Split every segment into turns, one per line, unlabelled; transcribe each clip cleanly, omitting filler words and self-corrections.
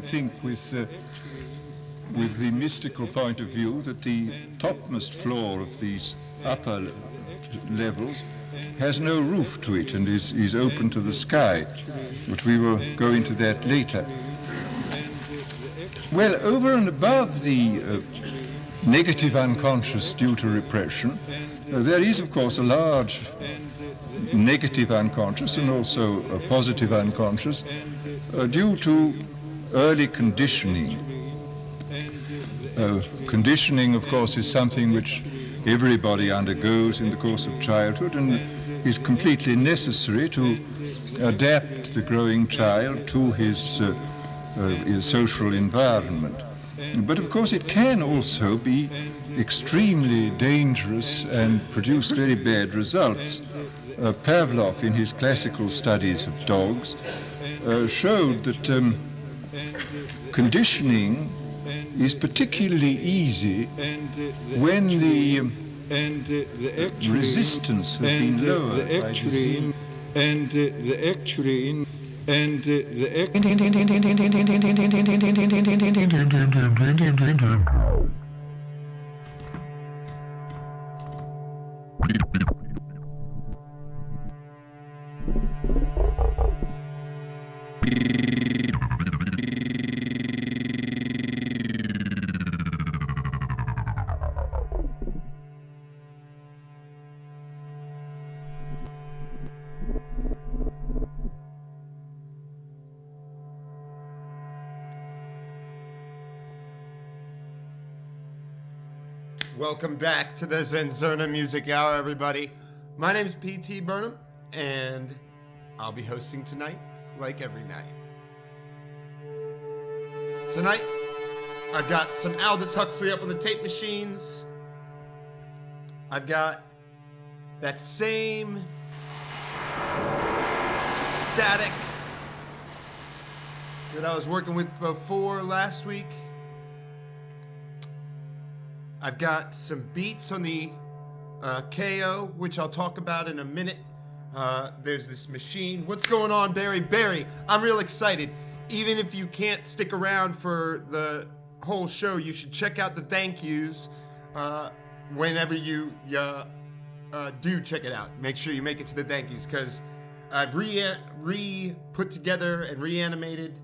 think with the mystical point of view that the topmost floor of these upper levels has no roof to it and is open to the sky, but we will go into that later. Well, over and above the negative unconscious due to repression, there is, of course, a large negative unconscious and also a positive unconscious due to early conditioning. Conditioning, of course, is something which everybody undergoes in the course of childhood and is completely necessary to adapt the growing child to his social environment. But of course it can also be extremely dangerous and produce very bad results. Pavlov, in his classical studies of dogs, showed that conditioning is particularly easy when the resistance has been lowered by disease.
Welcome back to the ZnZerna Music Hour, everybody. My name's P.T. Burnem, and I'll be hosting tonight, like every night. Tonight, I've got some Aldous Huxley up on the tape machines. I've got that same static that I was working with before last week. I've got some beats on the KO, which I'll talk about in a minute. There's this machine. What's going on, Barry? Barry, I'm real excited. Even if you can't stick around for the whole show, you should check out the thank yous whenever you do check it out. Make sure you make it to the thank yous, because I've put together and reanimated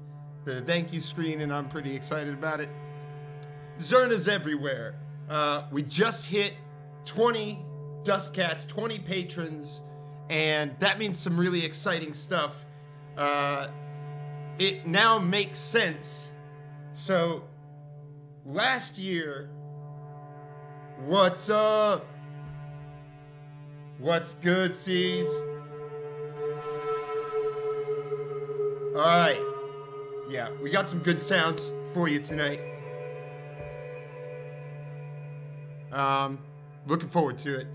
the thank you screen, and I'm pretty excited about it. Zerna's everywhere. We just hit 20 Dust Cats, 20 patrons, and that means some really exciting stuff. It now makes sense. So, last year, what's up? What's good, C's? Alright. Yeah, we got some good sounds for you tonight. Looking forward to it.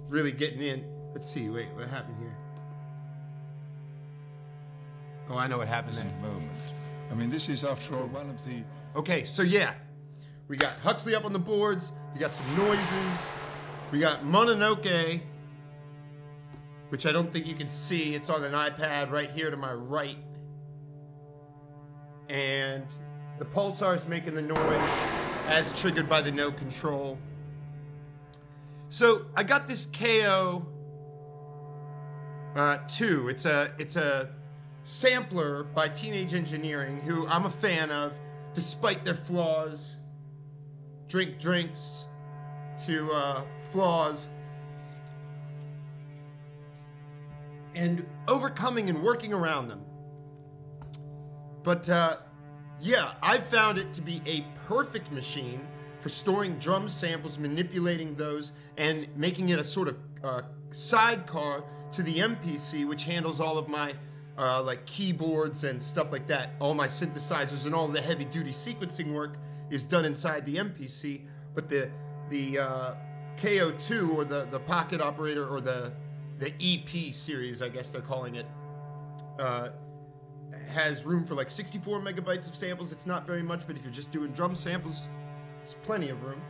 Really getting in. Let's see, wait, what happened here? Oh, I know what happened there.
Moment. I mean, this is, after all, one of the...
Okay, so yeah. We got Huxley up on the boards. We got some noises. We got Mononoke, which I don't think you can see. It's on an iPad right here to my right. And the pulsar's making the noise as triggered by the no control. So I got this KO 2. It's a sampler by Teenage Engineering, who I'm a fan of, despite their flaws. Drink drinks to flaws. And overcoming and working around them. But yeah, I found it to be a perfect machine for storing drum samples, manipulating those, and making it a sort of sidecar to the MPC, which handles all of my like keyboards and stuff like that. All my synthesizers and all the heavy-duty sequencing work is done inside the MPC. But the KO2, or the Pocket Operator, or the EP series, I guess they're calling it, has room for like 64 megabytes of samples. It's not very much, but if you're just doing drum samples, it's plenty of room.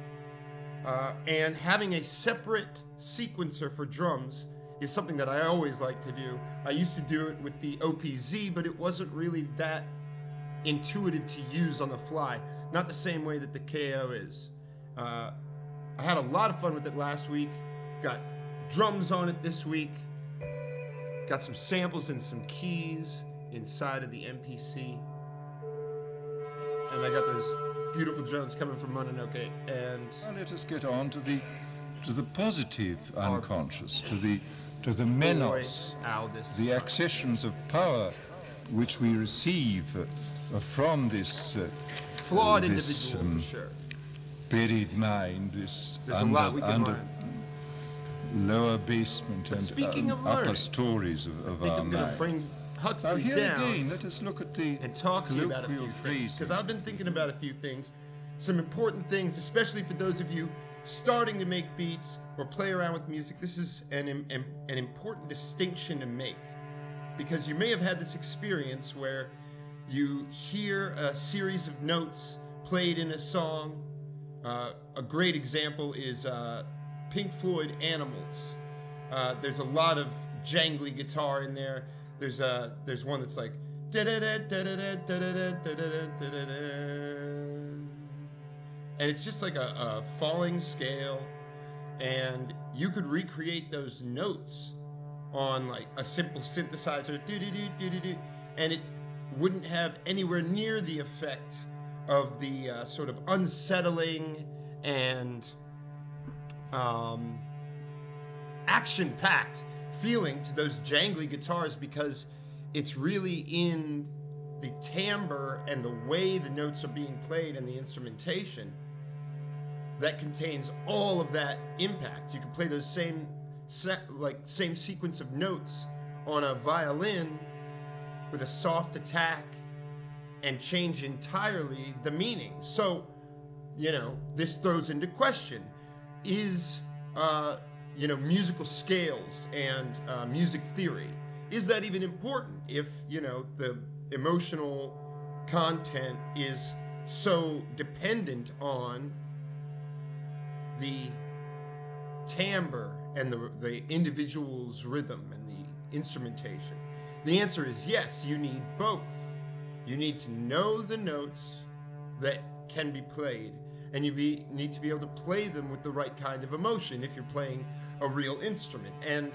And having a separate sequencer for drums is something that I always like to do. I used to do it with the OPZ, but it wasn't really that intuitive to use on the fly, not the same way that the KO is. I had a lot of fun with it last week. Got drums on it this week. Got some samples and some keys inside of the MPC. And I got those beautiful drums coming from Mononoke. And
now let us get on to the positive unconscious, to the menos,
Aldous
the
Huxley.
accessions of power which we receive from this
Flawed
this,
individual, for sure.
buried mind, this
There's a lot we can learn.
lower basement
But
and
speaking of
upper
learning,
stories of
I think
our
I'm going to
mind.
bring
Now
Huxley
here
down
again, let us look at the
and talk to you about a few
colloquial
things, because
phrases.
I've been thinking about a few things, some important things, especially for those of you starting to make beats or play around with music. This is an important distinction to make, because you may have had this experience where you hear a series of notes played in a song. A great example is Pink Floyd Animals. There's a lot of jangly guitar in there. There's one that's like and it's just like a falling scale, and you could recreate those notes on like a simple synthesizer, and it wouldn't have anywhere near the effect of the sort of unsettling and action-packed feeling to those jangly guitars, because it's really in the timbre and the way the notes are being played and the instrumentation that contains all of that impact. You can play those same sequence of notes on a violin with a soft attack and change entirely the meaning. So, you know, this throws into question, is musical scales and music theory, is that even important if, the emotional content is so dependent on the timbre and the individual's rhythm and the instrumentation? The answer is yes, you need both. You need to know the notes that can be played, and you need to be able to play them with the right kind of emotion if you're playing a real instrument. And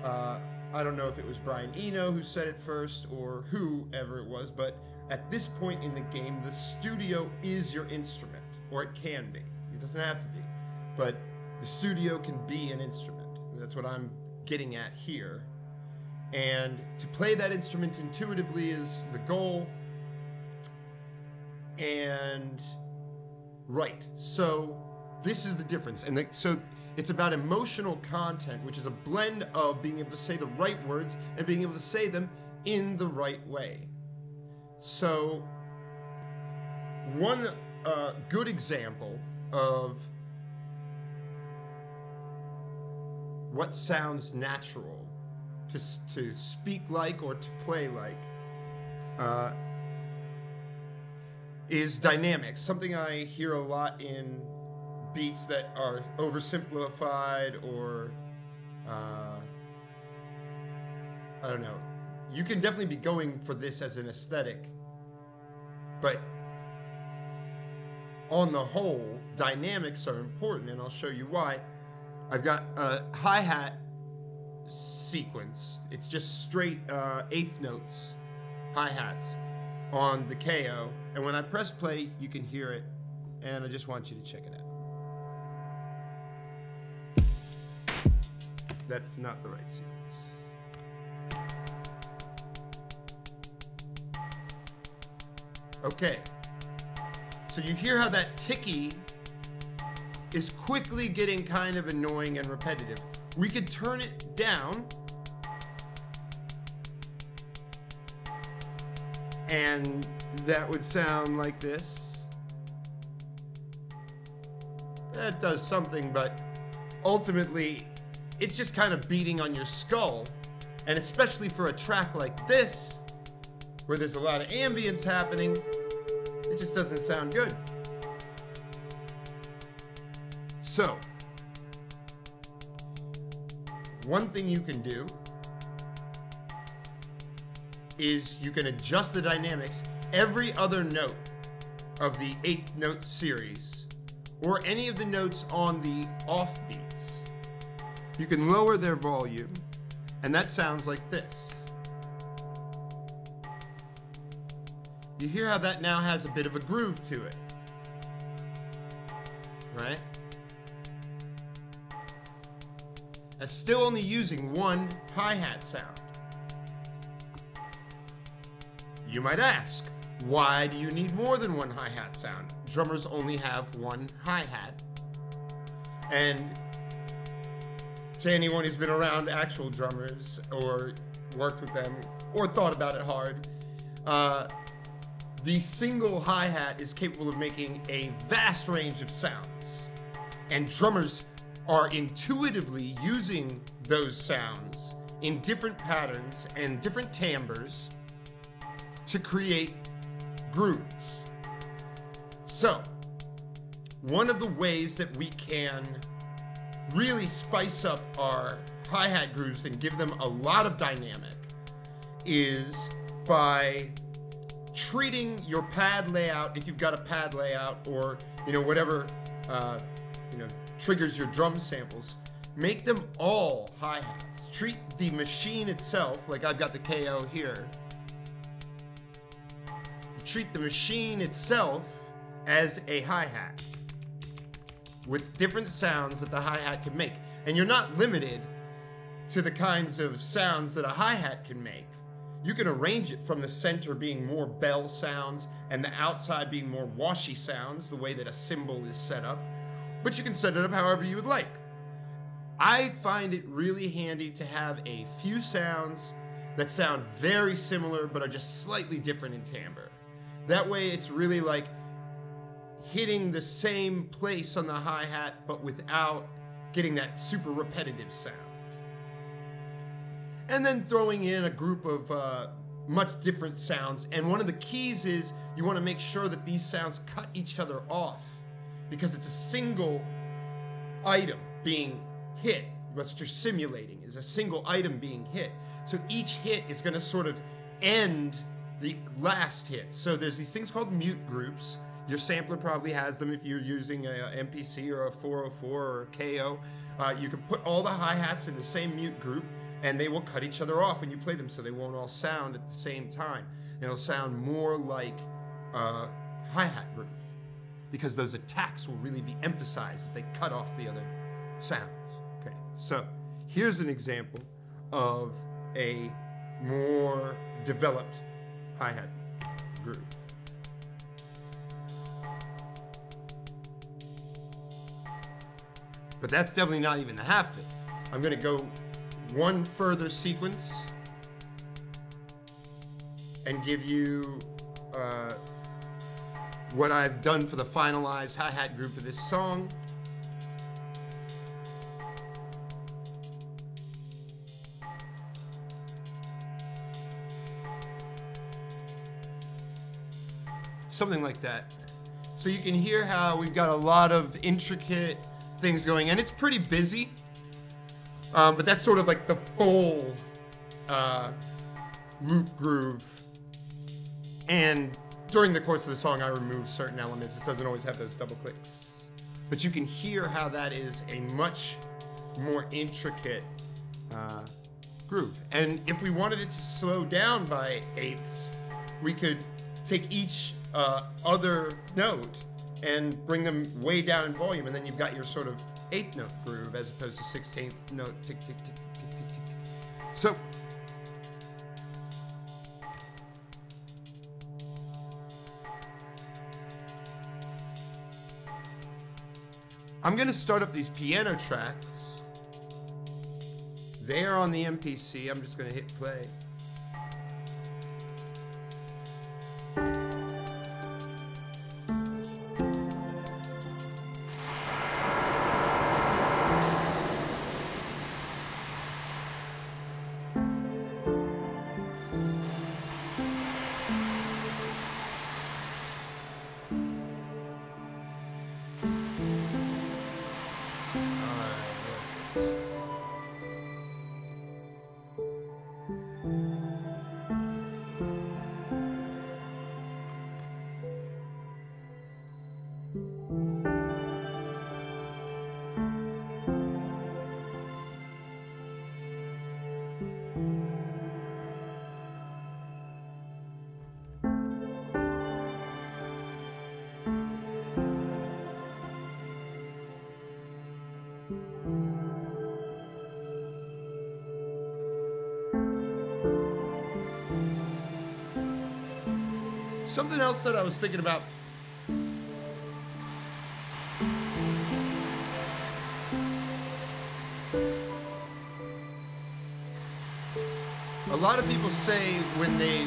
I don't know if it was Brian Eno who said it first or whoever it was, but at this point in the game, the studio is your instrument, or it can be. It doesn't have to be, but the studio can be an instrument. That's what I'm getting at here. And to play that instrument intuitively is the goal. And right, so this is the difference. And so it's about emotional content, which is a blend of being able to say the right words and being able to say them in the right way. So one good example of what sounds natural to speak like or to play like is dynamics. Something I hear a lot in beats that are oversimplified, or I don't know. You can definitely be going for this as an aesthetic, but on the whole, dynamics are important, and I'll show you why. I've got a hi-hat sequence. It's just straight eighth notes, hi-hats on the KO, and when I press play, you can hear it, and I just want you to check it out. That's not the right sequence. Okay, so you hear how that ticky is quickly getting kind of annoying and repetitive. We could turn it down, and that would sound like this. That does something, but ultimately it's just kind of beating on your skull. And especially for a track like this, where there's a lot of ambience happening, it just doesn't sound good. So, one thing you can do is you can adjust the dynamics every other note of the 8th note series, or any of the notes on the offbeats, you can lower their volume, and that sounds like this. You hear how that now has a bit of a groove to it, right? That's still only using one hi-hat sound. You might ask, why do you need more than one hi-hat sound? Drummers only have one hi-hat. And to anyone who's been around actual drummers or worked with them or thought about it hard, the single hi-hat is capable of making a vast range of sounds. And drummers are intuitively using those sounds in different patterns and different timbres to create grooves. So, one of the ways that we can really spice up our hi-hat grooves and give them a lot of dynamic is by treating your pad layout, if you've got a pad layout, or whatever triggers your drum samples, make them all hi-hats. Treat the machine itself, like I've got the KO here. Treat the machine itself as a hi-hat with different sounds that the hi-hat can make. And you're not limited to the kinds of sounds that a hi-hat can make. You can arrange it from the center being more bell sounds and the outside being more washy sounds, the way that a cymbal is set up. But you can set it up however you would like. I find it really handy to have a few sounds that sound very similar but are just slightly different in timbre. That way it's really like hitting the same place on the hi-hat but without getting that super repetitive sound. And then throwing in a group of much different sounds. And one of the keys is you want to make sure that these sounds cut each other off, because it's a single item being hit. What you're simulating is a single item being hit. So each hit is going to sort of end the last hit. So there's these things called mute groups. Your sampler probably has them if you're using a MPC or a 404 or a KO. You can put all the hi-hats in the same mute group, and they will cut each other off when you play them, so they won't all sound at the same time. It'll sound more like a hi-hat groove, because those attacks will really be emphasized as they cut off the other sounds. Okay, so here's an example of a more developed hi-hat groove. But that's definitely not even the half of it. I'm going to go one further sequence and give you what I've done for the finalized hi-hat group of this song. Something like that. So you can hear how we've got a lot of intricate things going, and it's pretty busy. But that's sort of like the full root groove. And during the course of the song, I remove certain elements. It doesn't always have those double clicks. But you can hear how that is a much more intricate groove. And if we wanted it to slow down by eighths, we could take each other note and bring them way down in volume, and then you've got your sort of 8th note groove as opposed to 16th note tick, tick, tick, tick, tick, tick. So I'm going to start up these piano tracks. They are on the MPC. I'm just going to hit play. Something else that I was thinking about. A lot of people say when they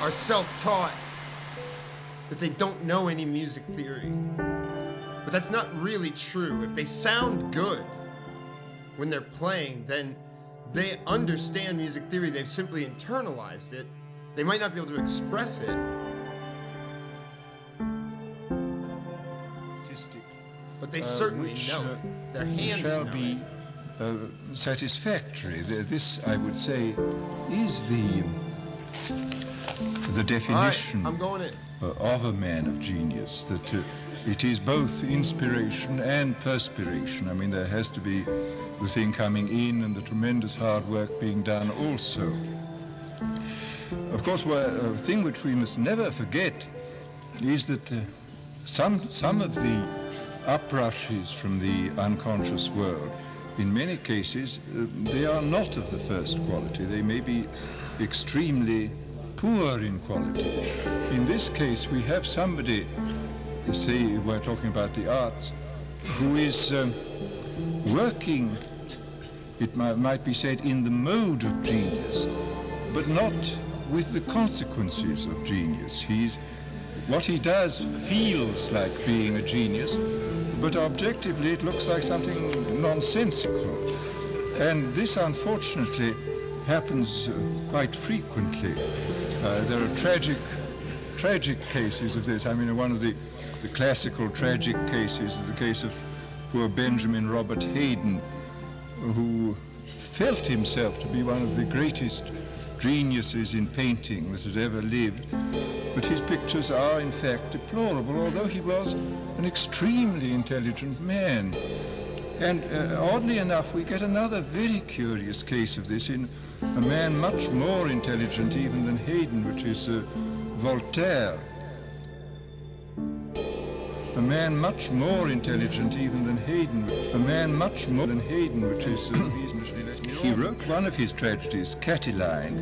are self-taught that they don't know any music theory. But that's not really true. If they sound good when they're playing, then they understand music theory. They've simply internalized it. They might not be able to express it. But they certainly know it. Their hands
shall
know
be satisfactory. This, I would say, is the definition
I'm going in.
Of a man of genius, that it is both inspiration and perspiration. I mean, there has to be the thing coming in and the tremendous hard work being done also. Of course, a thing which we must never forget is that some of the uprushes from the unconscious world, in many cases, they are not of the first quality. They may be extremely poor in quality. In this case, we have somebody, say we're talking about the arts, who is working, it might be said, in the mode of genius, but not with the consequences of genius. What he does feels like being a genius, but objectively it looks like something nonsensical. And this, unfortunately, happens quite frequently. There are tragic cases of this. I mean, one of the classical tragic cases is the case of poor Benjamin Robert Haydn, who felt himself to be one of the greatest geniuses in painting that had ever lived. But his pictures are, in fact, deplorable, although he was an extremely intelligent man. And oddly enough, we get another very curious case of this in a man much more intelligent even than Haydn, which is Voltaire. A man much more intelligent even than Haydn. A man much more than Haydn, which is... he wrote one of his tragedies, Catiline,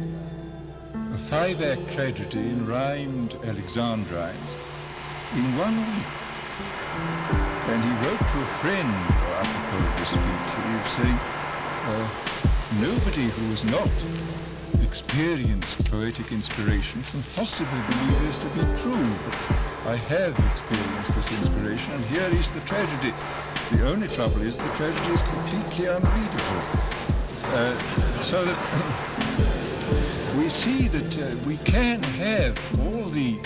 a 5-act tragedy in rhymed alexandrines, in 1 week. And he wrote to a friend, apropos of this feat, he was saying, nobody who has not experienced poetic inspiration can possibly believe this to be true. But I have experienced this inspiration, and here is the tragedy. The only trouble is the tragedy is completely unreadable. So that we see that we can have all the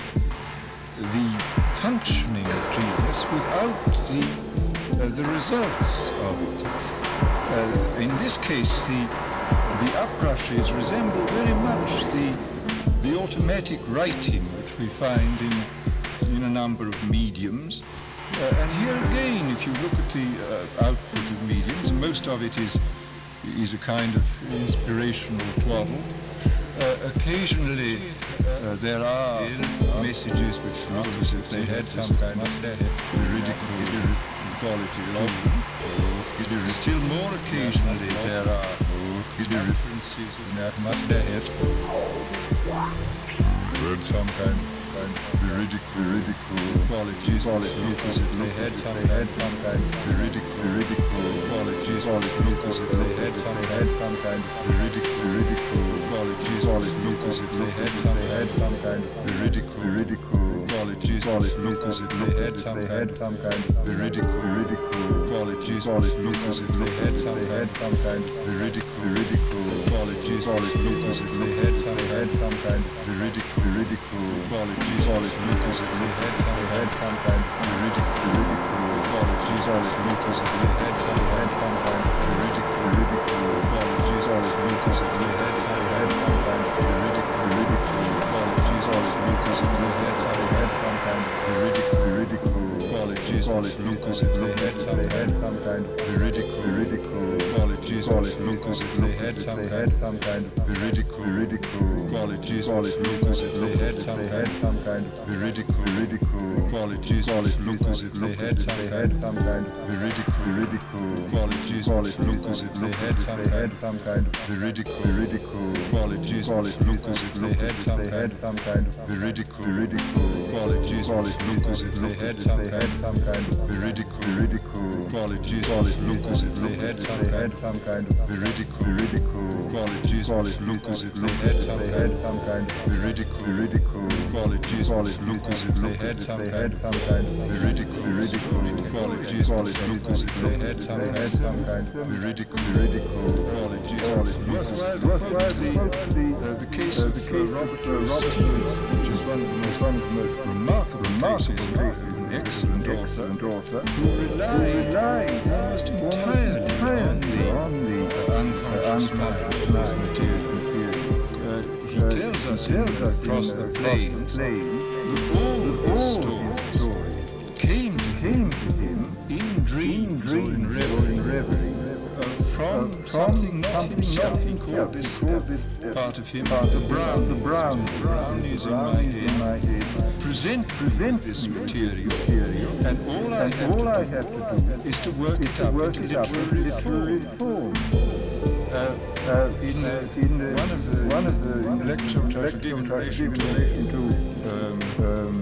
functioning of genius without the results of it. In this case, the uprushes resemble very much the automatic writing which we find in a number of mediums. And here again, if you look at the output of mediums, most of it is a kind of inspirational twaddle. Occasionally there are messages which look as if they had some kind of ridicule quality of them. Still more occasionally there are references that must have had some kind of ridicule qualities, look as if they had some kind of ridicule qualities, look as if they had some kind of ridicule qualities, look as if they had some kind of ridicule qualities, look as if they had some kind of ridicule qualities, look as if they had some kind of ridicule qualities, look as if they had some kind of ridicule qualities, look as if they had some kind of ridicule qualities, look as if they had some kind of ridicule qualities, look as if they had some kind of ridicule qualities, look as if they had some kind of ridicule qualities, look as if they had some kind of veridical qualities, look as if they had some kind of veridical qualities, look as if they had some kind of veridical qualities, look as if they had some kind of veridical qualities, look as if they had some kind of veridical qualities, look as if they had some kind of veridical qualities, look as if they had some kind of veridical qualities, look as if they had some kind of veridical qualities, look as if they had some kind of veridical qualities, look as if they had some kind of veridical qualities, look as if they had some kind of veridical qualities. The case of Robert Stevens, which is one of the most remarkable cases of an excellent author who relied almost entirely on the unconscious mind as material. He tells us in Across the Plains that all his stories came to him in dreams or in reverie. From something not himself. He called this part of him the brown. The brown is in my head. Present this material, and all I have to do is to work it up into literary form. In one of the lectures which I should give in relation to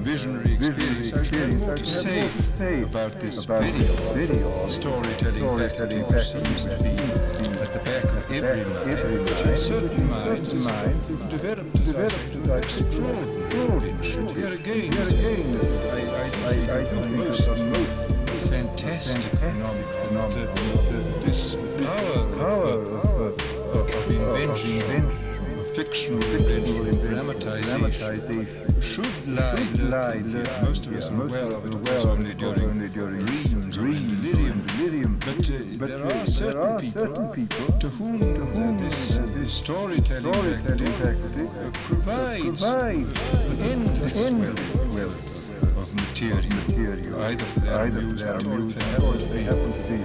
visionary experience, I should have more to say about this video storytelling faculty which seems to be at the back of every mind, which in certain minds is developed as I say to an extraordinary pitch. And here again, I think the most fantastic phenomenon, this power of invention, of fictional invention and dramatization should lie, most of us are aware of it, only during dreams or delirium, but there are certain people to whom this storytelling faculty provides endless wealth of material, either for their amusement or if they happen to be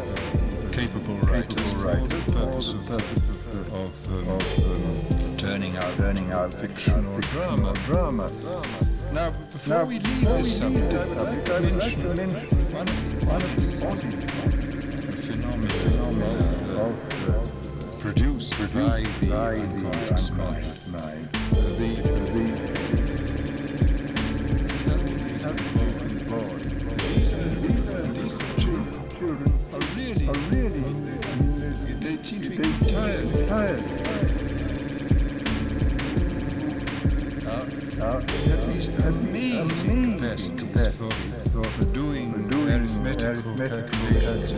capable writers for the purpose of turning out fiction or drama. Now, before we leave this subject, I would like to mention one of the phenomena produced by the unconscious mind. These children are really, they seem to be tired. Have these amazing capacities for doing arithmetical calculations.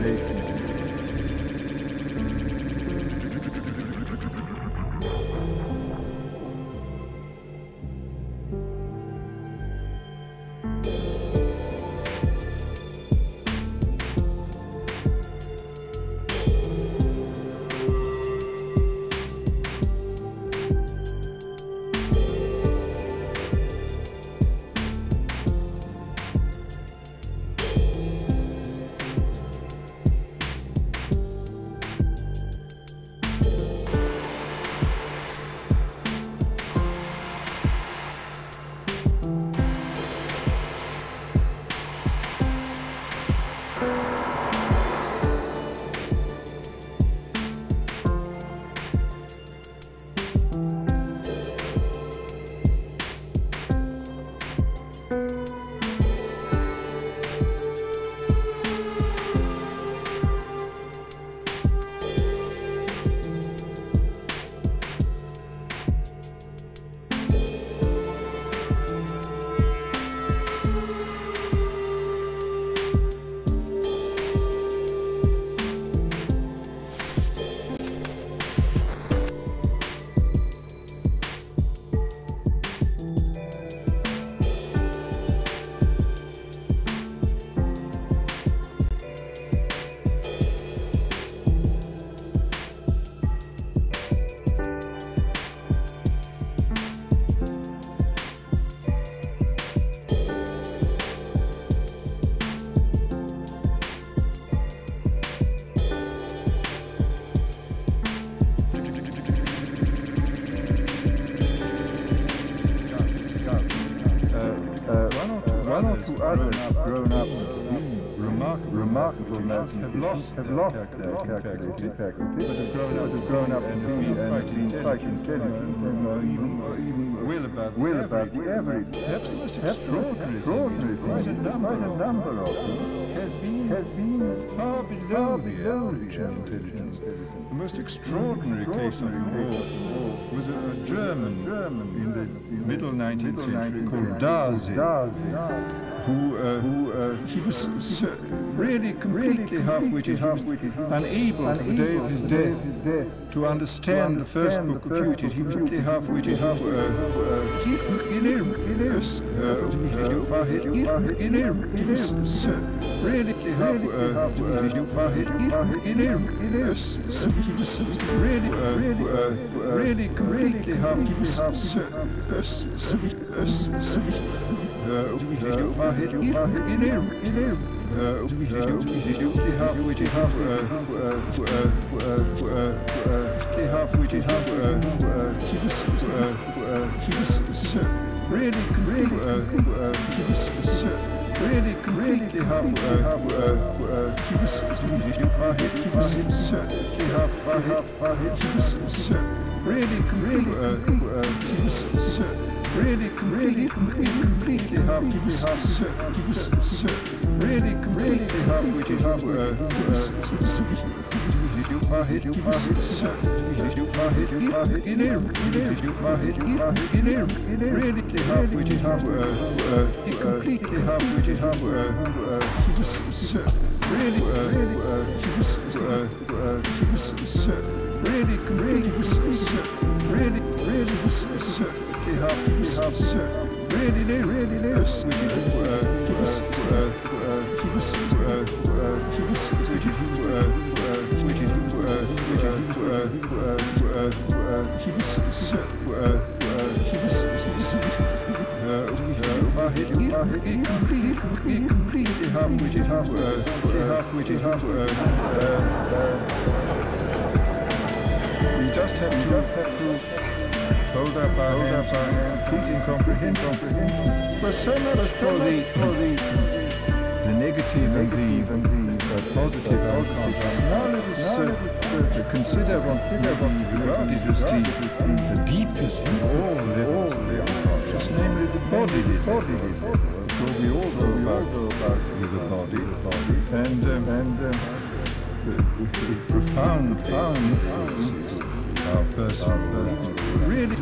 others grown up remarkable maths have lost their calculating faculty, but have grown up and been quite intelligent, even well above the average. Perhaps the most extraordinary, quite a number of them, has been far below the average in intelligence. The most extraordinary case of them all was a German in the middle 19th century called who he was really completely half-witted. He was unable to the day of his death to understand the first book of Euclid. He was really half-witted. He was really completely We just have to hold up our hands, completely comprehend. But so much for the negative and the positive outcomes. Now let us consider what we regarded as the deepest of all levels of the unconscious, namely the body. So we all go about with the body, and the profound influences our person really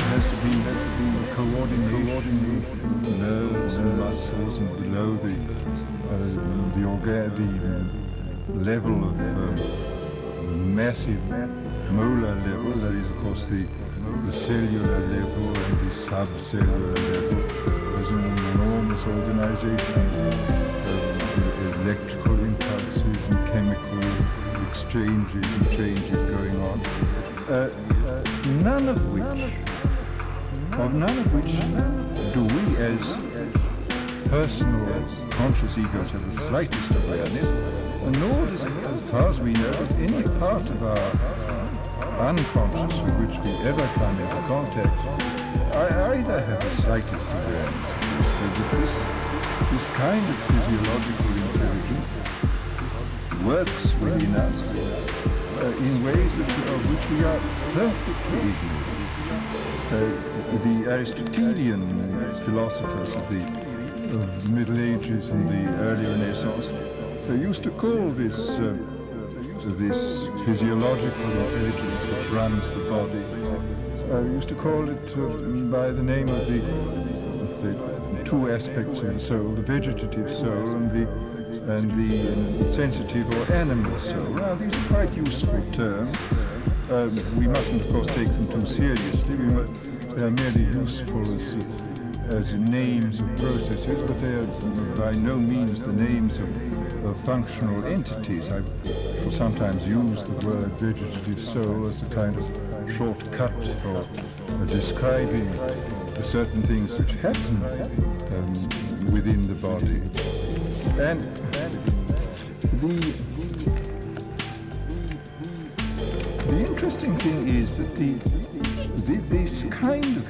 has to be coordinating nerves and muscles, and below the level of massive molar level, that is of course the cellular level and the subcellular level. There's an enormous organization of electrical impulses and chemical exchanges and changes going on. None of which do we as personal conscious egos have the slightest awareness, nor does, as far as we know, any part of our unconscious with which we ever come into contact either have the slightest awareness. This kind of physiological intelligence works within us in ways of which we are perfectly ignorant. The Aristotelian philosophers of the Middle Ages and the early Renaissance used to call this physiological intelligence which runs the body, used to call it by the name of the two aspects of the soul, the vegetative soul and and the sensitive or animal soul. Now, these are quite useful terms. We mustn't, of course, take them too seriously. They are merely useful as names of processes, but they are by no means the names of functional entities. I will sometimes use the word vegetative soul as a kind of shortcut for describing certain things which happen within the body. And the interesting thing is that this kind of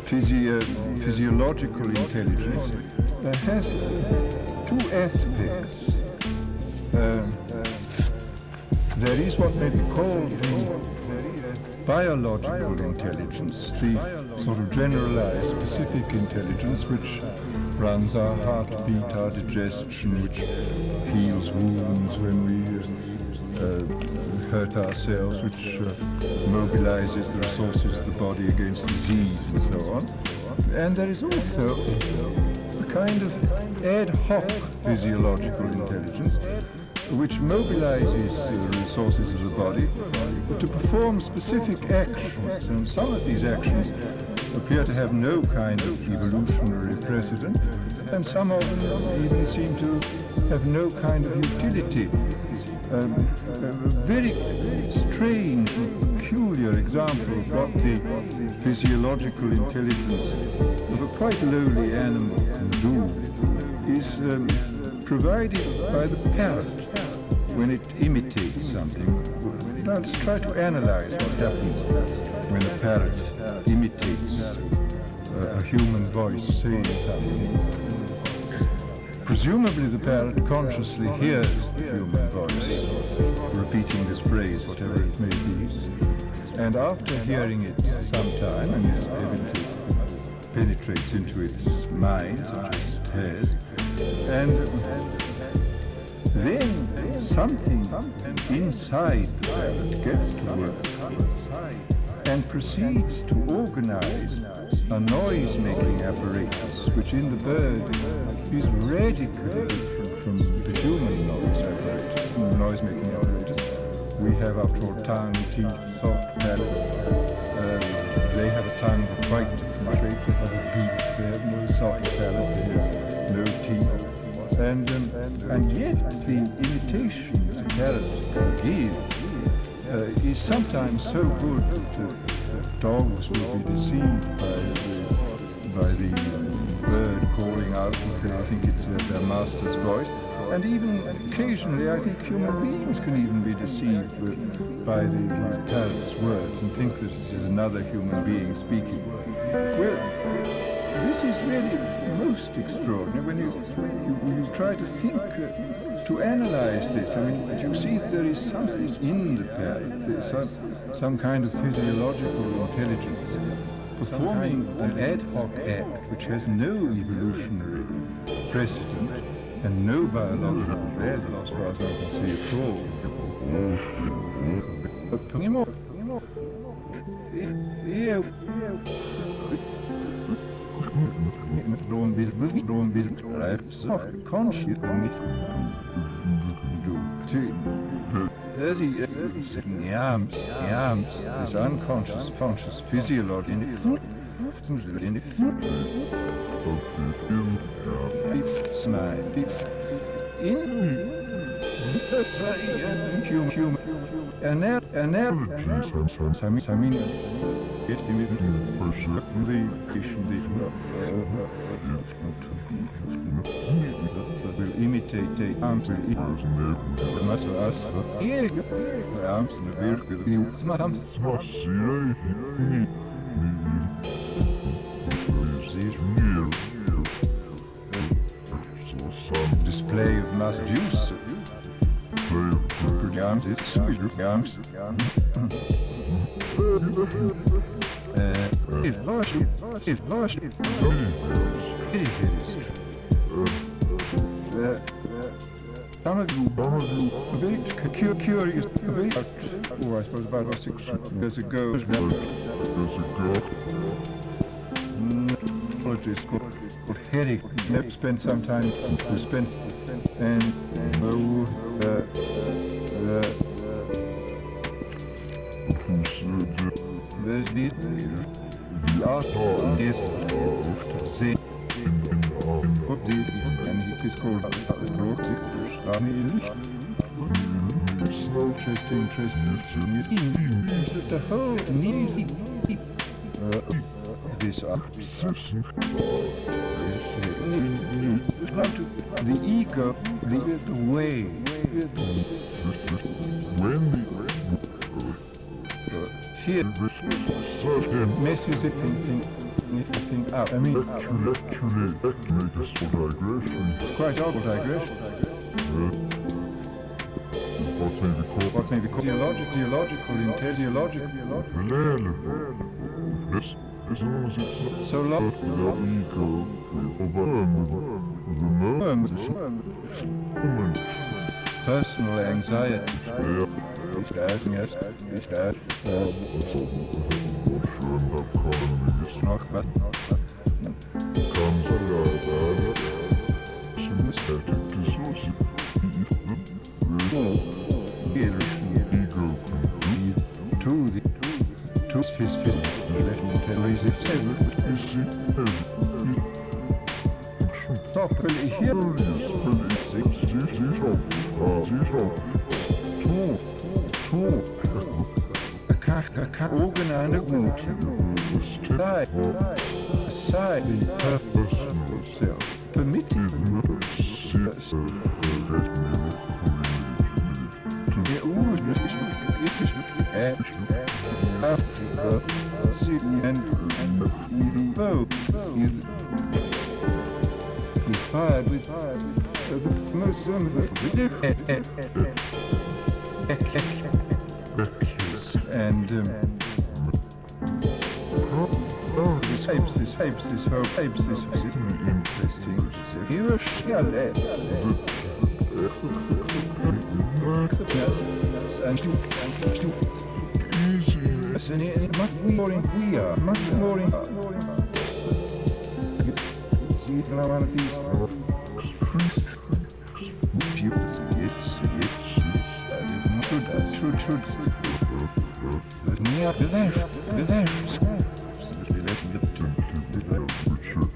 physiological intelligence has two aspects. There is what may be called the biological intelligence, the sort of generalized specific intelligence which runs our heartbeat, our digestion, which heals wounds when we hurt ourselves, which mobilizes the resources of the body against disease and so on. And there is also a kind of ad hoc physiological intelligence which mobilizes the resources of the body to perform specific actions. And some of these actions appear to have no kind of evolutionary precedent, and some of them even seem to have no kind of utility. A very strange and peculiar example of what the physiological intelligence of a quite lowly animal can do is provided by the parrot when it imitates something. Now let's try to analyze what happens when a parrot imitates a human voice saying something. Presumably the parrot consciously hears the human voice repeating this phrase, whatever it may be, and after hearing it some time, and it evidently penetrates into its mind, such as it has, and then something inside the parrot gets to work and proceeds to organize a noise-making apparatus, which in the bird is radically different from the human noise apparatus, from the noise-making apparatus. We have, after all, tongue, teeth, soft palate. They have a tongue of quite different shape. They have a beak. They have no soft palate. They have no teeth. And yet the imitation the parrot can give is sometimes so good that dogs will be deceived by the bird calling out. They think it's their master's voice. And even occasionally, I think human beings can even be deceived by the parrot's words and think that it is another human being speaking. Well, this is really most extraordinary when you try to think, to analyze this. I mean, you see there is something in the parrot, there's some kind of physiological intelligence performing an ad hoc act which has no evolutionary precedent and no biological value as far as I can see at all. This unconscious, conscious physiology will imitate arms will display of mass juice. Some of you are very curious about, I suppose about 6 years ago, what is called headache. Never spent some time to spend and there's this the art is Z and he is called interesting. The whole music this the ego, the way fear messes everything up. I mean, it's quite awful digression. What may be called theological so long personal anxiety side the purpose of self, permitting inspired with the most and this is interesting. Here shall and much more in we are much more in one of these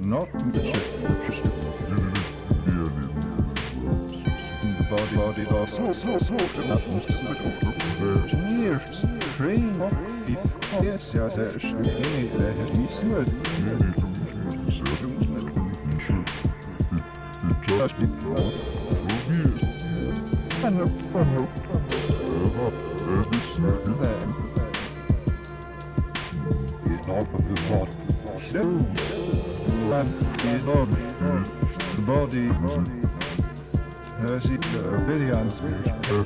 not the body also years train yes the body has it very unspiritual.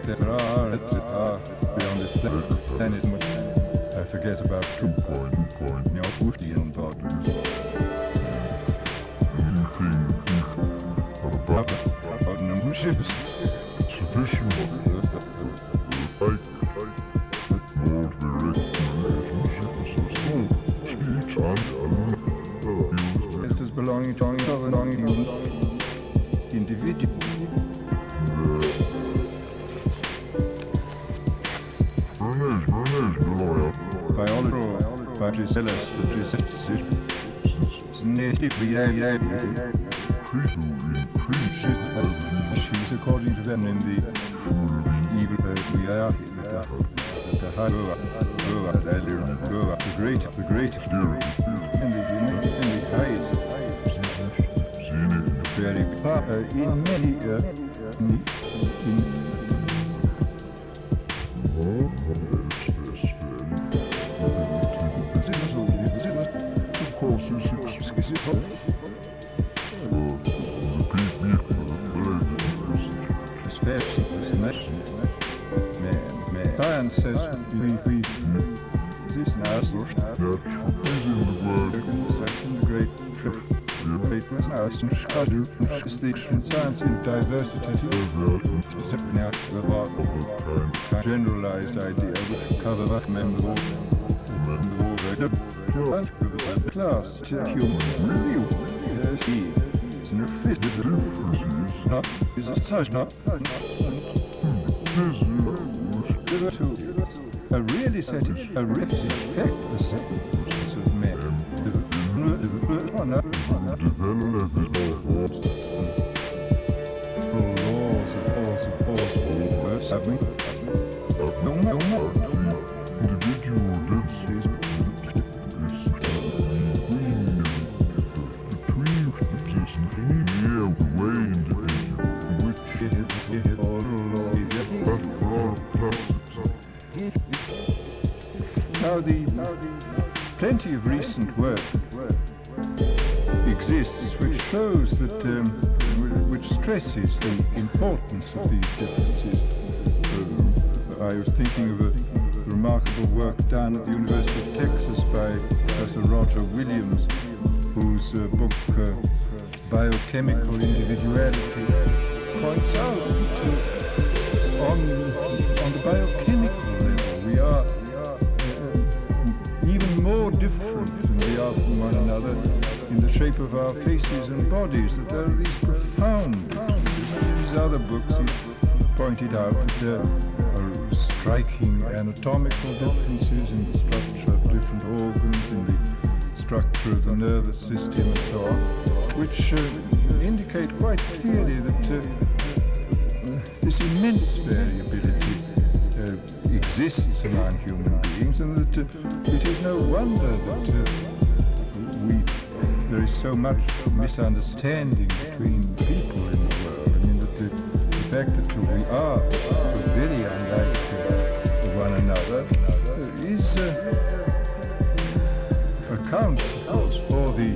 There are beyond this planet I forget about 2 billion bodies. Belonging to individual. Biology, she's according to them in the evil we are the great and the highest very in many of course science says we this now the great trip. Science in diversity about generalized idea which cover that member class to human review. Is a such not a really satisfying, a respect the sense of men. Now, plenty of recent work exists which shows that, which stresses the importance of these differences. I was thinking of a remarkable work done at the University of Texas by Professor Roger Williams, whose book Biochemical Individuality points out that on the biochemical level we are even more different than we are from one another in the shape of our faces and bodies, that there are these profound differences. These other books he pointed out that there are striking anatomical differences in the structure of different organs, in the structure of the nervous system and so on, which indicate quite clearly that this immense variability exists among human beings, and that it is no wonder that there is so much misunderstanding between people in the world. I mean, that the fact that we are so very unlike one another is accounts, of course, for the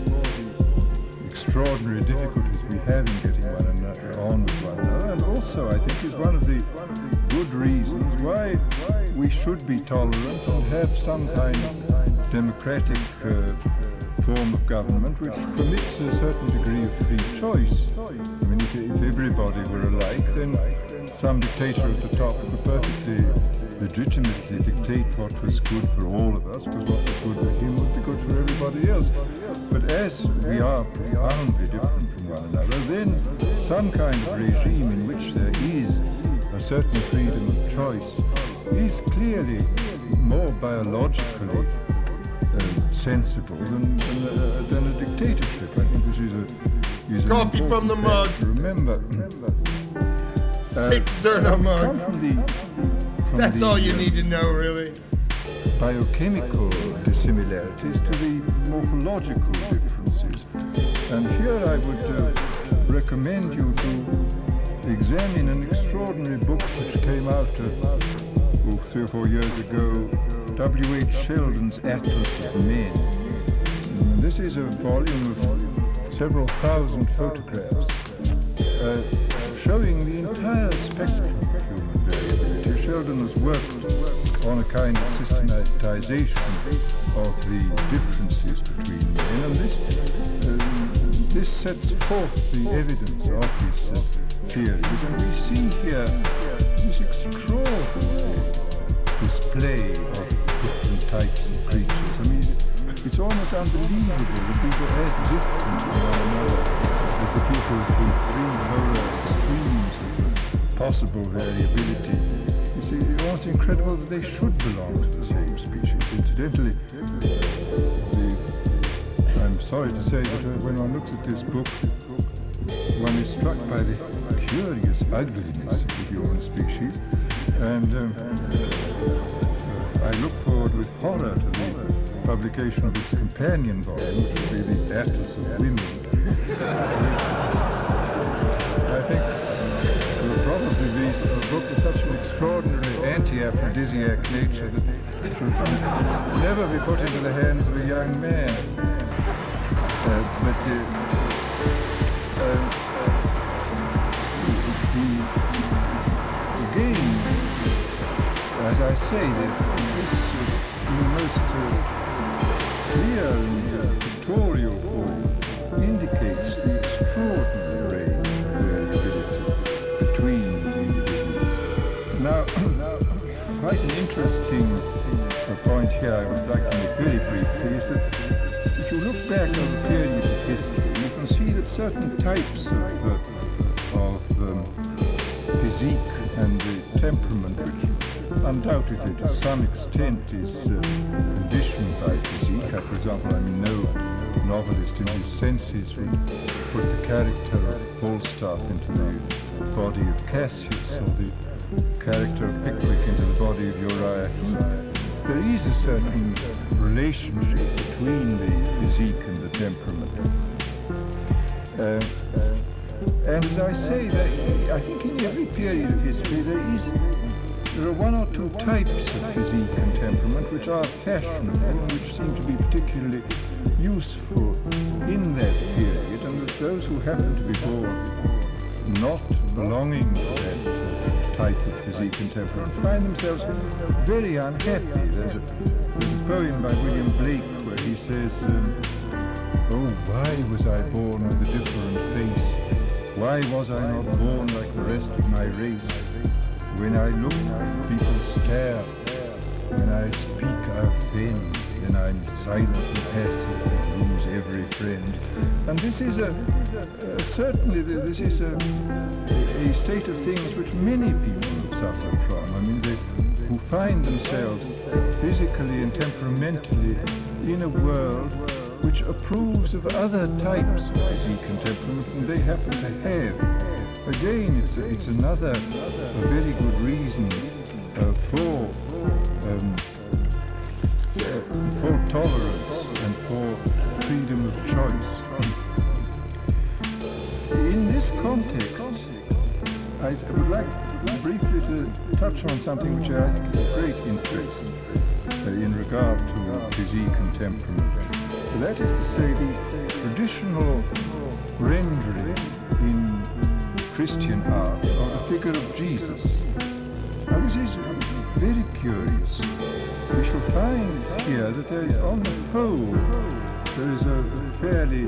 extraordinary difficulties we have in getting one another on with one another, and also I think is one of the good reasons why we should be tolerant and have some kind of democratic form of government which permits a certain degree of free choice. I mean, if everybody were alike, then some dictator at the top could perfectly legitimately dictate what was good for all of us, because what was good for him would be good for everybody else. But as we are profoundly different from one another, then some kind of regime in which there is a certain freedom of choice is clearly more biologically sensible than a dictatorship. I think this is
coffee from the mug.
Remember,
ZnZerna mug. That's all you need to know, really.
Biochemical dissimilarities to the morphological differences, and here I would recommend you to examine an extraordinary book which came out 3 or 4 years ago, W.H. Sheldon's Atlas of Men. And this is a volume of several thousand photographs showing the entire spectrum of human variability. Sheldon has worked on a kind of systematization of the differences between men, and this sets forth the evidence of his theories, and we see here this extraordinary display of different types of creatures. I mean, it's almost unbelievable that people are as different from one another as the people who three polar extremes of possible variability. You see, it's almost incredible that they should belong to the same species. Incidentally, I'm sorry to say that when one looks at this book, one is struck by the curious ugliness of the human species, and I look forward with horror to the publication of its companion volume, which will be the Atlas of Women. I think it will probably be a book of such an extraordinary anti-aphrodisiac nature that it should never be put into the hands of a young man. Again, as I say, this in the most clear and pictorial form indicates the extraordinary range of variability between individuals. Now, quite an interesting point here I would like to make very briefly is that if you look certain types of physique and temperament which undoubtedly to some extent is conditioned by physique. For example, I mean, no novelist in his senses would put the character of Falstaff into the body of Cassius or the character of Pickwick into the body of Uriah Heep. There is a certain relationship between the physique and the temperament. And as I say, that I think in every period of history there are one or two types of physique and temperament which are fashionable and which seem to be particularly useful in that period, and that those who happen to be born not belonging to that type of physique and temperament find themselves very unhappy. There's a poem by William Blake where he says, "Oh, why was I born with a different face? Why was I not born like the rest of my race? When I look, people stare. When I speak, I offend. Then I'm silent and passive and lose every friend." And this is certainly this is a state of things which many people have suffered from. I mean, who find themselves physically and temperamentally in a world which approves of other types of physique and temperament than they happen to have. Again, it's another very good reason for tolerance and for freedom of choice. In this context, I would like briefly to touch on something which I think is of great interest in regard to physique and temperament. That is to say, the traditional rendering in Christian art of the figure of Jesus. Now this is very curious. We shall find here that there is, on the whole, there is a fairly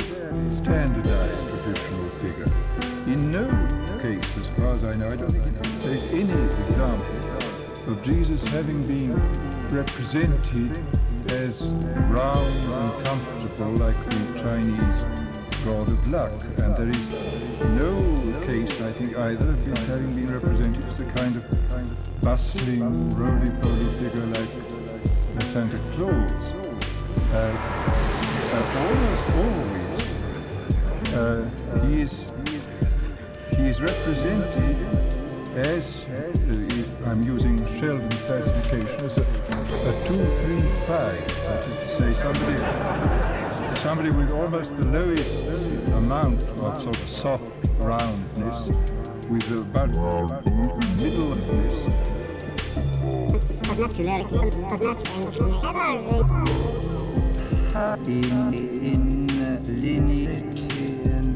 standardized traditional figure. In no case, as far as I know, I don't think there is any example of Jesus having been represented as round and comfortable like the Chinese god of luck, and there is no case, I think, either of his having been represented as a kind of bustling, roly-poly figure like Santa Claus. Almost always he is represented as, I'm using Sheldon's classification, as a 2-3-5, that is to say somebody with almost the lowest amount of sort of soft roundness, with about middleness. Of muscularity, of in linearity and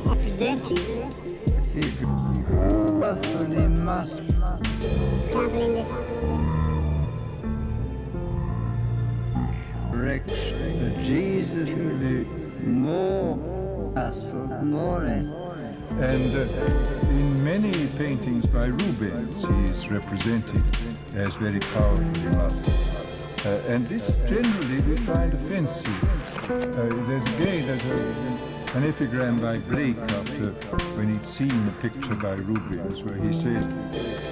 represented roughly must Jesus more and in many paintings by Rubens he is represented as very powerfully muscled. And this generally we find offensive. There's an epigram by Blake after when he'd seen a picture by Rubens where he said,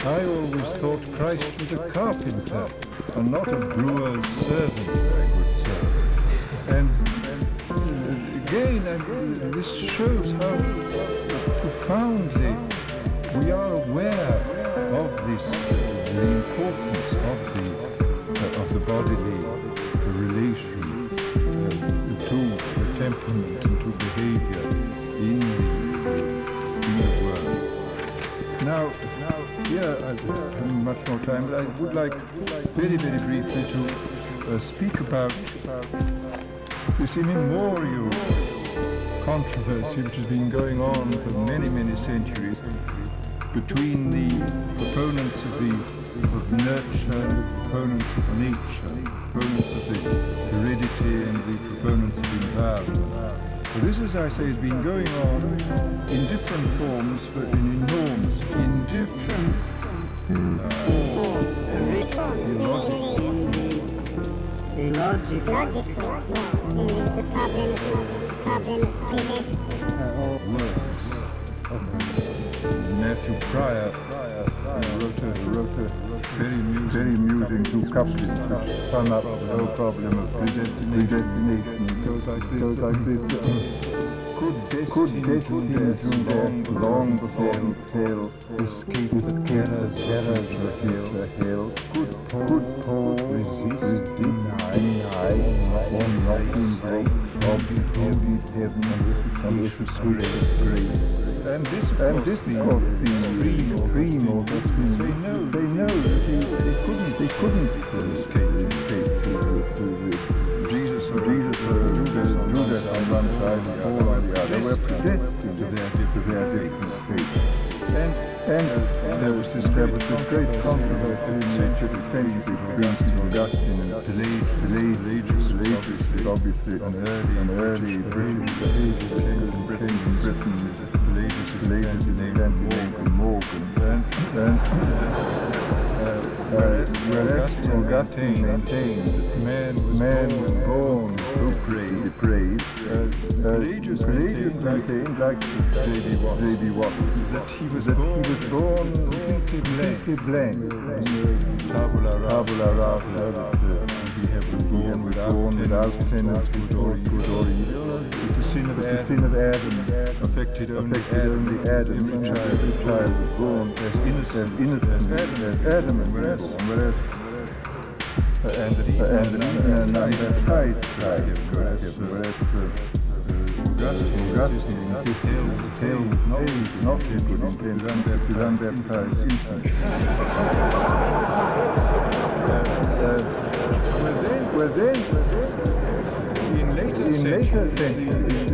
"I always thought Christ was a carpenter and not a brewer's servant, my good sir." And again, this shows how profoundly we are aware of this, the importance of the bodily relation to the temperament and to behavior in the world. Now, here I haven't much more time, but I would like very, very briefly to speak about this immemorial controversy which has been going on for many, many centuries between the proponents of nurture and the proponents of nature, the proponents of the heredity and the proponents of environment. So this, as I say, has been going on in different forms for an enormous, in different forms.
logical. The problem is
words of Matthew Pryor wrote a very amusing two couplets to sum up the whole problem of predestination. It goes like this. Could destiny long before he fell, escape the terrors of the hell? Could Paul resist, deny, or knocking broke, obvious heaven, and if a sweet. And this was the dream of us. They know that they couldn't escape Judas on one side and Paul on the other were predestined to their different fates. And there was this great controversy in the 18th century between Augustine and Pelagius, obviously an early British change in Britain. Pelagius is named Morgan. Whereas Augustine maintained that man was born to praise. Pelagius maintained, like J.B. Watson, that he was born completely blank. Tabula rasa, that he had been born without tenets, good or evil. That the sin of Adam affected only Adam. Every child was born as innocent as Adam, whereas and that even neither tried, whereas Augustine held not good to unbaptized infants. Well then, in later centuries,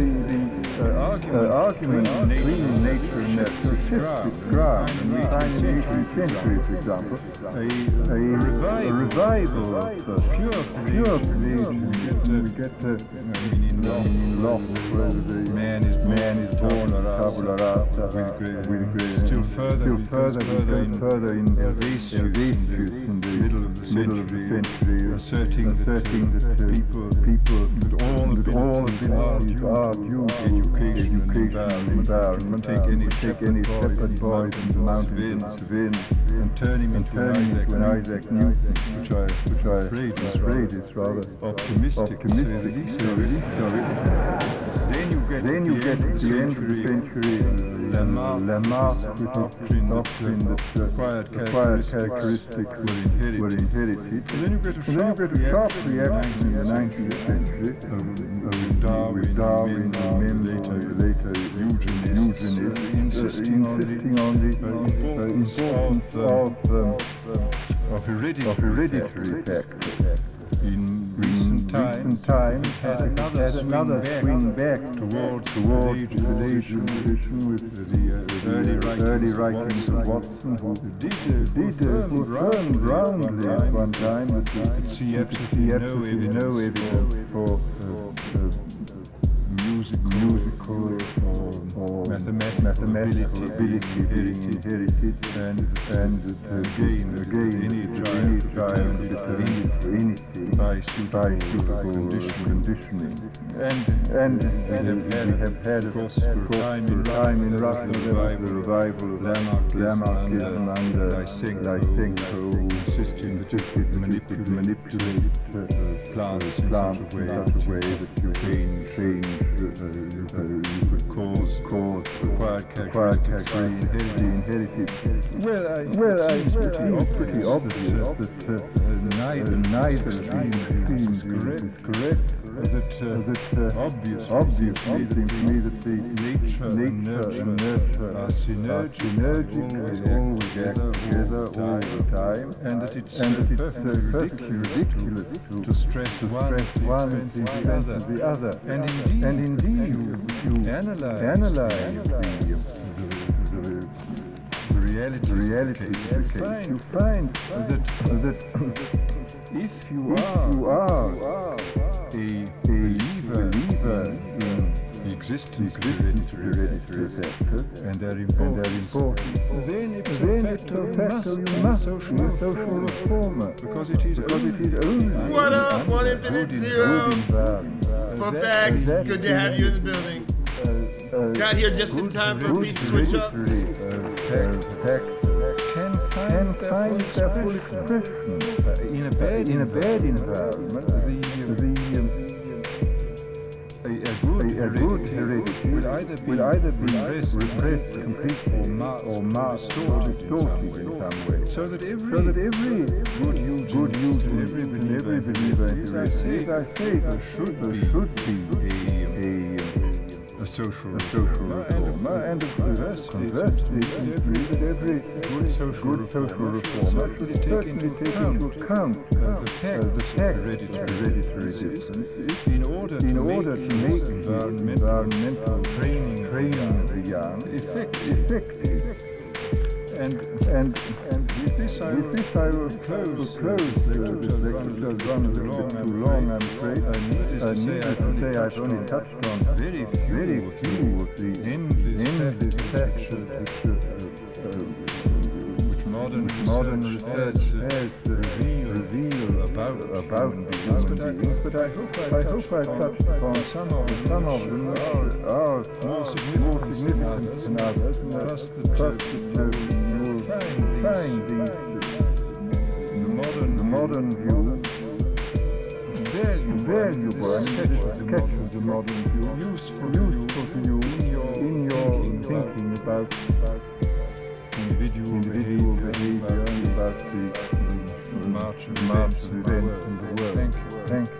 the argument between nature and that statistics graph, and we find in the 18th century, for example, a revival of pure creation. We get in Locke, where the man is born tabula rasa, still further in Helvetius in the middle of the century, asserting that people that all abilities are due to education and environment, take any shepherd boys in the mountains of Vin, and turn him into an Isaac Newton, which I afraid is rather optimistic. Then you get to the end of the century, Lamarck with his doctrine that acquired characteristics were inherited. And then you get a sharp reaction in the 19th century with Darwin and later eugenists, insisting on the importance of hereditary factors. In recent times, had another swing back towards the Pelagian tradition with the early writings of Watson, who did confirm roundly at one time that we could see absolutely no evidence for musical or mathematical ability being inherited, and again any child is trained for anything by suitable conditioning. And we have had, of course, for a time in Russia, there was the revival of Lamarckism under Lysenko, insisting that you could manipulate plants in such a way that you change you could cause acquired characteristics inherited. Well, it's pretty obvious that neither seems correct. Obviously it seems to me that the nature and nurture are synergic, always act together all the time, and that it's perfectly ridiculous to stress one at the expense of the other. And indeed, you analyze the reality of the case, you find that if you are a believer in the existence of hereditary factors, and their importance. Then it's a factor you must be a social reformer, because it is only
What up, 1 Infinite Zero? Footbags, good to have you in the building. Got here just in time for a beat switch up.
Can find their full expression in a bad environment. A good heredity will either be repressed completely or distorted in some way. So that every good use and every believer in heredity, as I say, there should be a social reformer, and conversely, every good social reformer should take into account the fact of hereditary existence in order to make environmental training of the young effective. And with this I will close. The lecture has run a little bit too long, I'm afraid. I need to say I've only touched on very few of the endless factors which modern research has revealed about human beings. But I hope I touched upon some of them are more significant than others, and I trust that you'll find the modern view valuable, and sketch of the modern view useful to you in your thinking about individual behavior and about the march of events in the world. Thank you.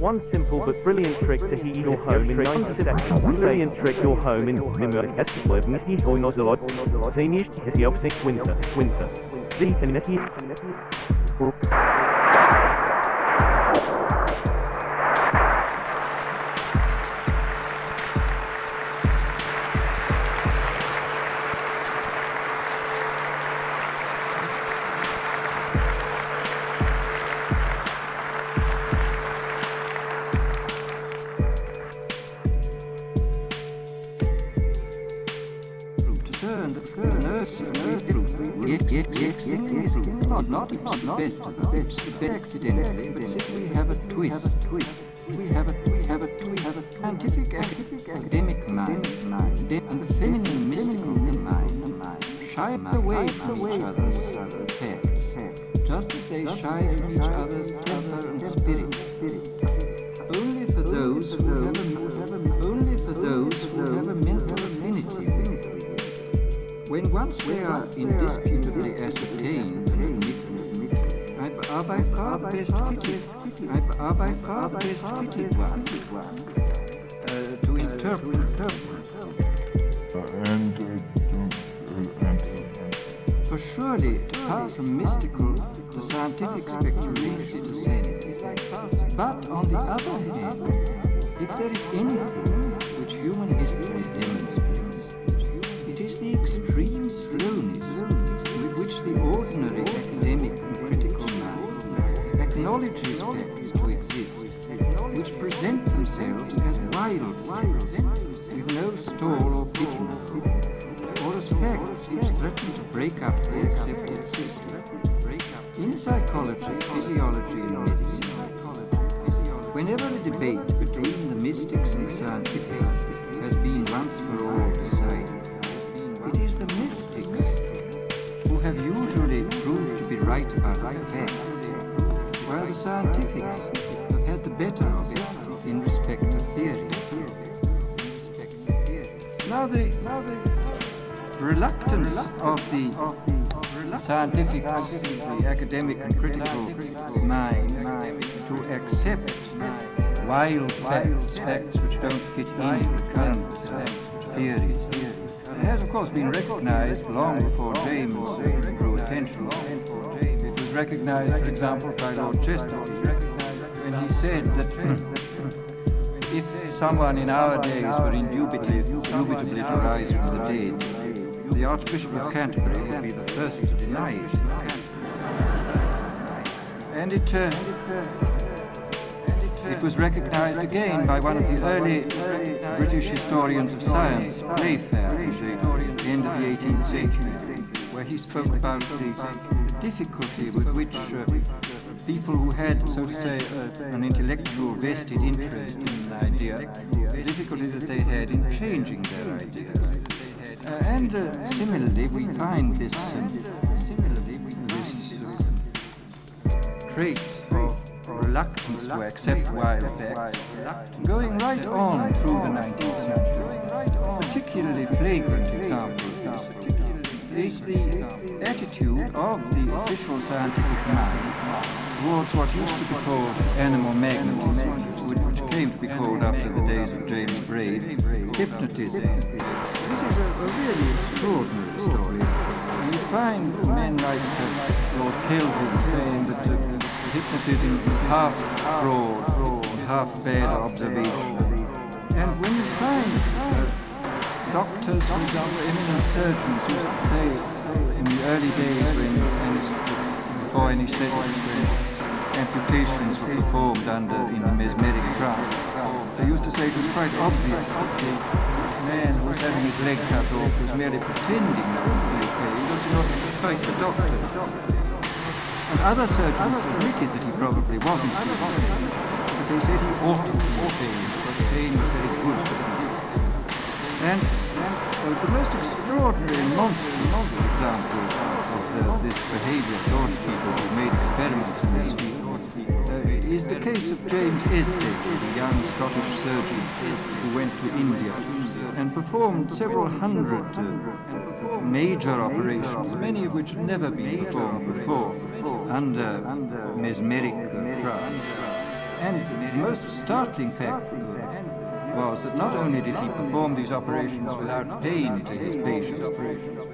One simple but brilliant trick to heat your home in 90 seconds. Brilliant trick your home in Nimmer Essleben heat or not a lot. Zenish hit of 6 winter.
Not the best accidentally, but simply have a twist. We have a scientific academic mind, and the feminine mystical mind shy away from each other's facts, just as they shy from each other's temper and spirit. Only for those who have a mental affinity with it. When once they are indisputably ascertained and admitted, are by far the best fitted one to interpret. For surely, far from mystical, the scientific speculacy to sanity. But on the other hand, if there is anything which human history demonstrates, it is the extreme slowness with which the ordinary academic and critical mind break up the accepted system. In psychology, physiology, and medicine, whenever a debate between the mystics and the scientifics has been once for all decided, it is the mystics who have usually proved to be right about the facts, while the scientifics have had the better of it in respect to theories. Now the reluctance of the scientifics, the academic and critical mind to accept wild facts which don't fit into current theories, has of course been recognized long before James drew attention. It was recognized, for example, by Lord Chesterfield when he said that if someone in our days were indubitably to rise from the dead, the Archbishop of Canterbury would be the first to deny it. And it was recognized again by one of the early British historians of science, Playfair, at the end of the 18th century, where he spoke about the difficulty with which people who had, so to say, an intellectual vested interest in an idea, the difficulty that they had in changing their ideas. And similarly, we find this trait of reluctance to accept wild facts going right on through the 19th century. Particularly flagrant example of this is the attitude of the official scientific mind towards what used to be called animal magnetism, which came to be called after the days of James Braid, hypnotism. This is a really extraordinary story. You find men like Lord Kelvin saying that hypnotism is half fraud and half bad observation. And when you find doctors, for example, eminent surgeons used to say in the early days before anesthetics, when amputations were performed in the mesmeric trance, they used to say it was quite obvious that the man who was having his leg cut off was merely pretending that it would be okay. He was not quite the doctors. And other surgeons admitted that he probably wasn't okay, but they said he ought to be okay, because pain was very good for him. And the most extraordinary and monstrous example of this behavior towards people who made experiments on these people is the case of James Estate, the young Scottish surgeon who went to India and performed several hundred major operations, many of which had never been performed before, under mesmeric trance. And the most startling fact was that not only did he perform these operations without pain to his patients,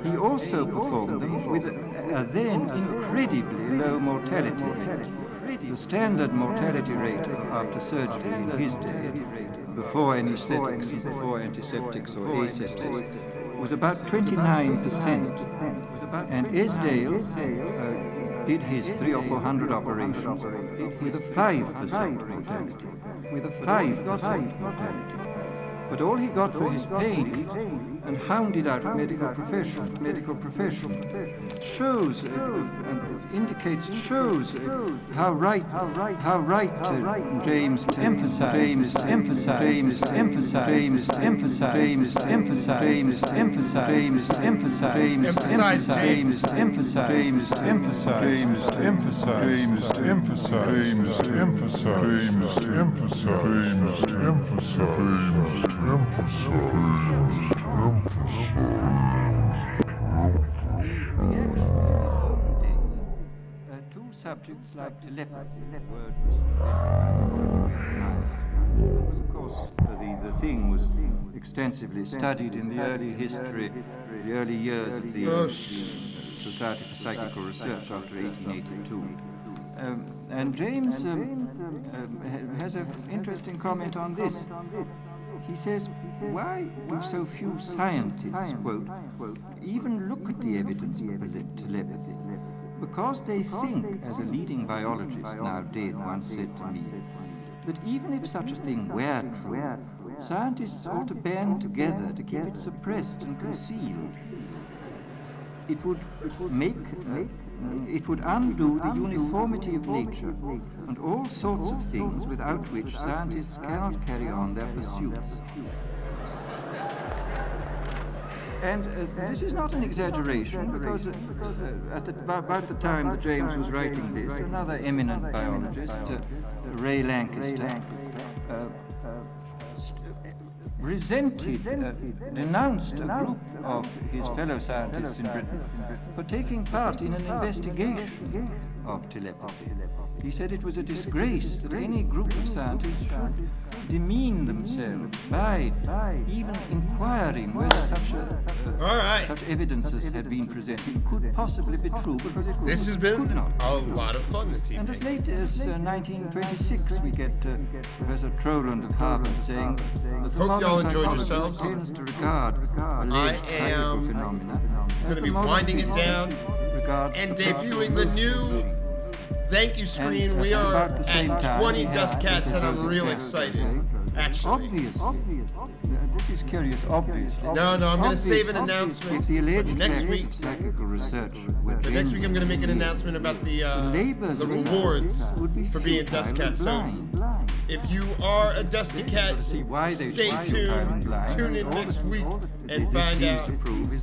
he also performed them with a then incredibly low mortality rate. The standard mortality rate after surgery in his day, before anesthetics and before antiseptics or aseptics, was about 29%. And Esdale did his 300 or 400 operations with a 5% mortality. With a 5% mortality. But all he got for his pain and hounded out of medical profession, shows how right James emphasized two subjects like telepathy, the word was of course, the thing was extensively studied in the early history, the early years of the Society for Psychical Research after 1882. And James has an interesting comment on this. He says, why do so few scientists, quote, even look at the evidence of telepathy? Because they think, as a leading biologist, now dead, once said to me, that even if such a thing were true, scientists ought to band together to keep it suppressed and concealed. it would undo the uniformity of nature and all sorts of things without which scientists cannot carry on their pursuits. And this is not an exaggeration, because about the time that James was writing this, another eminent biologist, Ray Lankester, denounced a group of his fellow scientists in Britain for taking part in an investigation of telepathy. He said it was a disgrace that any group of scientists should demean themselves by even inquiring whether such evidences had been presented could possibly be true, because it
This has been a lot of fun this
and as
evening.
late as 1926, we get Professor Troland of Harvard saying that the
Hope y'all
modern
enjoyed
psychologist
yourselves.
tends to regard
I
alleged
am
psychical phenomena
going to be winding it down and debuting the new thank you screen. We are at 20 dust cats, and I'm real excited. Actually.
Obviously, this is curious, obviously.
No, I'm going to save an
Obviously,
announcement
if the alleged
next
facts
week.
of psychical research were
But next week I'm going to make an announcement about the rewards for being dust cat. So if you are a dusty cat, stay tuned. Tune in next week and find out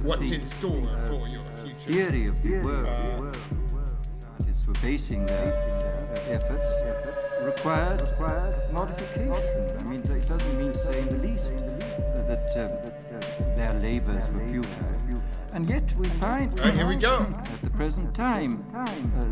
what's in store for your future.
Theory of the world. Scientists were basing their efforts required modification. I mean, it doesn't mean, say, in the least that their labors were futile. And yet we find,
All right, here we go.
at the present time,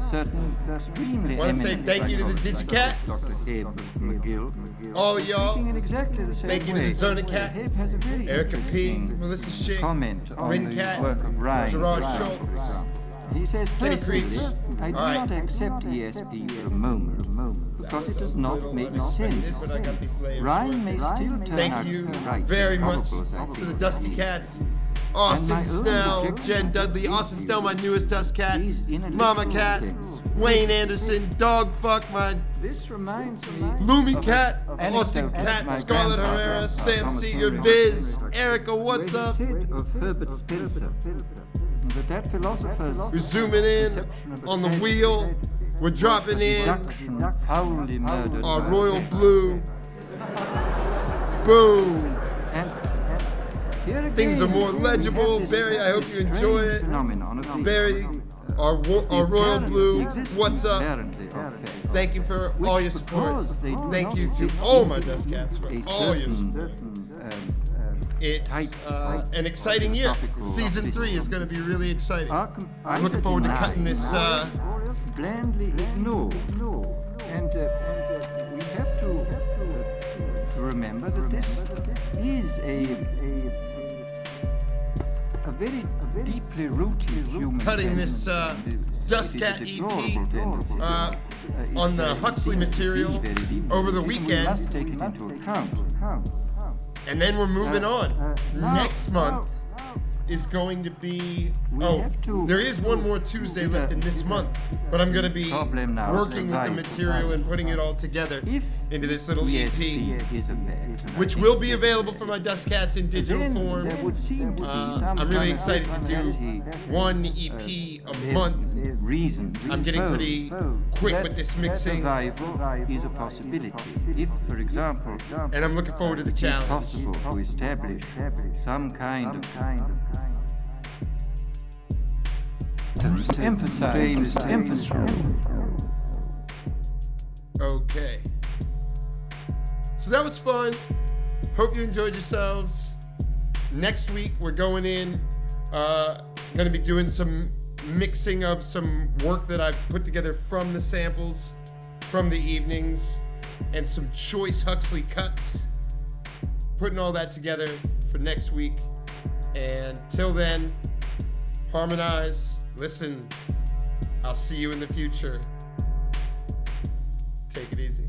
certain extremely
Want to say
eminent
thank you to the
psychologists,
Digicats,
Dr. Abe McGill,
all of y'all.
thinking in exactly the same
Thank you to the
way.
Zona Cat,
Abe has a very
Erica P,
interesting
Melissa Schick,
comment on
Rin
the
Cat,
work of Ryan
Gerard
Brown,
Schultz.
for example. He says,
Kenny
personally,
Creech.
I do
All right.
not accept ESP for a moment, because it does not make sense.
But I got these layers.
Ryan may still turn
Thank
out
you
right
very
and
much
probable as I
to the
think
Dusty
he is.
Cats. Austin
own
Snell,
objection
Jen Dudley, Austin Snell, my newest Dust Cat,
These intellectual
Mama Cat,
things.
Wayne Anderson, Dog Fuck, my
This reminds me
Loomy
of
Cat,
an
Austin
anecdote
Cat,
my
Scarlett
grandfather,
Herrera, Sam
Thomas
Seeger,
Henry
Viz,
Huxley,
Erica, what's
where
up?
he said of Herbert Spencer that philosopher's
We're zooming in
conception of a
on the
tragic
wheel.
fate,
We're dropping in
seduction, foully murdered
our
by a
royal
vampire.
blue. Boom.
And here again,
Things are more
we have
legible.
this
Barry, I hope you
strange
enjoy it.
phenomenon of the-
Barry, our royal
apparent
blue,
existence,
what's up?
apparently, of fate.
Thank you for all your support.
Because they do
Thank
not
you to
fit
all my
into
Dust Cats for
a
all your
certain,
support. It's an exciting year. Season 3 is going to be really exciting. I'm looking forward to cutting this.
Blandly ignore, and we have to remember that this is a very deeply rooted human
Cutting this
tendency.
Dust
It is
Cat
a
EP
deplorable tendency.
on the
It's
Huxley
very
material
deep,
over the
and we
weekend.
must take it into account.
And then we're moving on. Next month is going to be. There is one more Tuesday left in this month, but I'm going to be working with the material and putting it all together into this little EP, which will be available for my Dust Cats in digital form. I'm really excited to do one EP a month. I'm getting pretty quick with this mixing,
Survival is a possibility. If, for example,
and I'm looking forward to the
it's
challenge.
possible to establish some kind of to emphasize.
Okay. So that was fun. Hope you enjoyed yourselves. Next week we're going in, gonna be doing some mixing of some work that I've put together from the samples from the evenings and some choice Huxley cuts. Putting all that together for next week. And till then, harmonize, listen. I'll see you in the future. Take it easy.